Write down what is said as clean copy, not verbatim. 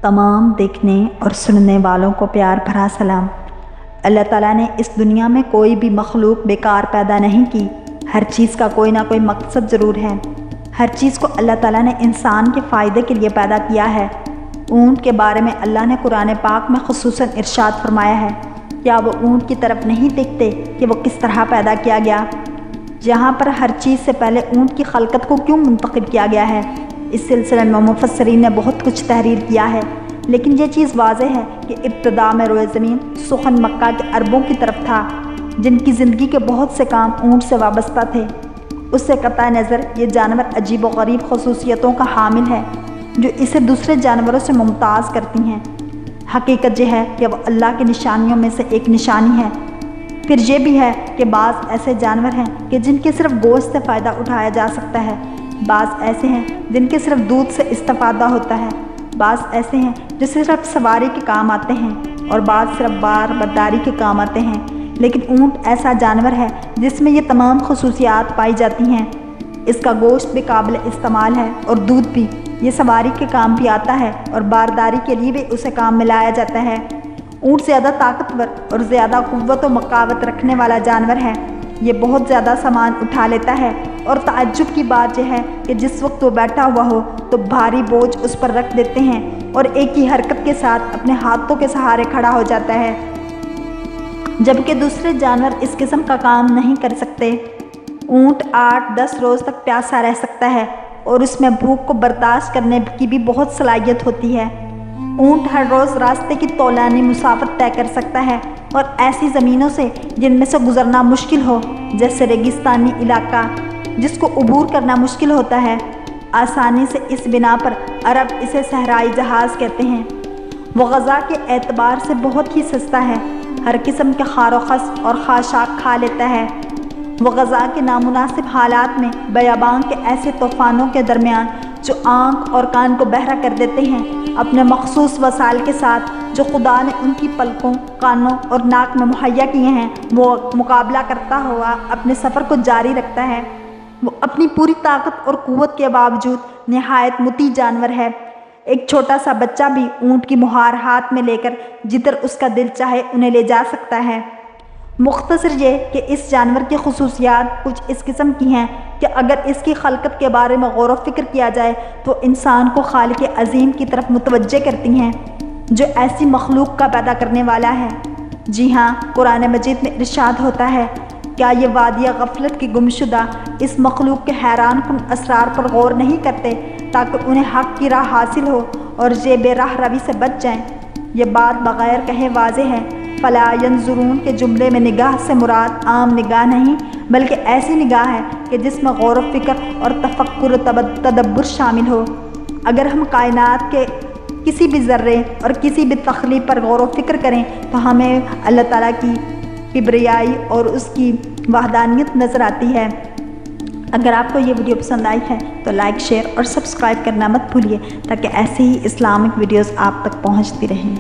تمام دیکھنے اور سننے والوں کو پیار بھرا سلام۔ اللہ تعالیٰ نے اس دنیا میں کوئی بھی مخلوق بیکار پیدا نہیں کی، ہر چیز کا کوئی نہ کوئی مقصد ضرور ہے۔ ہر چیز کو اللہ تعالیٰ نے انسان کے فائدے کے لیے پیدا کیا ہے۔ اونٹ کے بارے میں اللہ نے قرآن پاک میں خصوصاً ارشاد فرمایا ہے، کیا وہ اونٹ کی طرف نہیں دیکھتے کہ وہ کس طرح پیدا کیا گیا؟ جہاں پر ہر چیز سے پہلے اونٹ کی خلقت کو کیوں منتخب کیا گیا ہے؟ اس سلسلے میں مفسرین نے بہت کچھ تحریر کیا ہے، لیکن یہ چیز واضح ہے کہ ابتدا میں روئے زمین سخن مکہ کے عربوں کی طرف تھا، جن کی زندگی کے بہت سے کام اونٹ سے وابستہ تھے۔ اس سے قطع نظر یہ جانور عجیب و غریب خصوصیتوں کا حامل ہے جو اسے دوسرے جانوروں سے ممتاز کرتی ہیں۔ حقیقت یہ ہے کہ وہ اللہ کی نشانیوں میں سے ایک نشانی ہے۔ پھر یہ بھی ہے کہ بعض ایسے جانور ہیں کہ جن کے صرف گوشت سے فائدہ اٹھایا جا سکتا ہے، بعض ایسے ہیں جن کے صرف دودھ سے استفادہ ہوتا ہے، بعض ایسے ہیں جو صرف سواری کے کام آتے ہیں، اور بعض صرف بار برداری کے کام آتے ہیں۔ لیکن اونٹ ایسا جانور ہے جس میں یہ تمام خصوصیات پائی جاتی ہیں۔ اس کا گوشت بھی قابل استعمال ہے اور دودھ بھی۔ یہ سواری کے کام بھی آتا ہے اور بارداری کے لیے بھی اسے کام میں لایا جاتا ہے۔ اونٹ زیادہ طاقتور اور زیادہ قوت و مقاوت رکھنے والا جانور ہے۔ یہ بہت زیادہ سامان اٹھا لیتا ہے، اور تعجب کی بات یہ ہے کہ جس وقت وہ بیٹھا ہوا ہو تو بھاری بوجھ اس پر رکھ دیتے ہیں اور ایک ہی حرکت کے ساتھ اپنے ہاتھوں کے سہارے کھڑا ہو جاتا ہے، جبکہ دوسرے جانور اس قسم کا کام نہیں کر سکتے۔ اونٹ 8-10 روز تک پیاسا رہ سکتا ہے اور اس میں بھوک کو برداشت کرنے کی بھی بہت صلاحیت ہوتی ہے۔ اونٹ ہر روز راستے کی طولانی مسافت طے کر سکتا ہے، اور ایسی زمینوں سے جن میں سے گزرنا مشکل ہو، جیسے ریگستانی علاقہ جس کو عبور کرنا مشکل ہوتا ہے، آسانی سے اس بنا پر عرب اسے صحرائی جہاز کہتے ہیں۔ وہ غذا کے اعتبار سے بہت ہی سستا ہے، ہر قسم کے خار و خس اور خاشاک کھا لیتا ہے۔ وہ غذا کے نامناسب حالات میں بیابان کے ایسے طوفانوں کے درمیان جو آنکھ اور کان کو بہرا کر دیتے ہیں، اپنے مخصوص وسائل کے ساتھ جو خدا نے ان کی پلکوں، کانوں اور ناک میں مہیا کیے ہیں، وہ مقابلہ کرتا ہوا اپنے سفر کو جاری رکھتا ہے۔ وہ اپنی پوری طاقت اور قوت کے باوجود نہایت مطیع جانور ہے۔ ایک چھوٹا سا بچہ بھی اونٹ کی مہار ہاتھ میں لے کر جدھر اس کا دل چاہے انہیں لے جا سکتا ہے۔ مختصر یہ کہ اس جانور کی خصوصیات کچھ اس قسم کی ہیں کہ اگر اس کی خلقت کے بارے میں غور و فکر کیا جائے تو انسان کو خالق عظیم کی طرف متوجہ کرتی ہیں جو ایسی مخلوق کا پیدا کرنے والا ہے۔ جی ہاں، قرآن مجید میں ارشاد ہوتا ہے، کیا یہ وادی غفلت کی گمشدہ اس مخلوق کے حیران کن اسرار پر غور نہیں کرتے تاکہ انہیں حق کی راہ حاصل ہو اور یہ بے راہ روی سے بچ جائیں؟ یہ بات بغیر کہے واضح ہے۔ فلا ینظرون کے جملے میں نگاہ سے مراد عام نگاہ نہیں، بلکہ ایسی نگاہ ہے کہ جس میں غور و فکر اور تفکر و تدبر شامل ہو۔ اگر ہم کائنات کے کسی بھی ذرے اور کسی بھی تخلیق پر غور و فکر کریں تو ہمیں اللہ تعالیٰ کی کبریائی اور اس کی وحدانیت نظر آتی ہے۔ اگر آپ کو یہ ویڈیو پسند آئی ہے تو لائک، شیئر اور سبسکرائب کرنا مت بھولیے تاکہ ایسے ہی اسلامک ویڈیوز آپ تک پہنچتی رہیں۔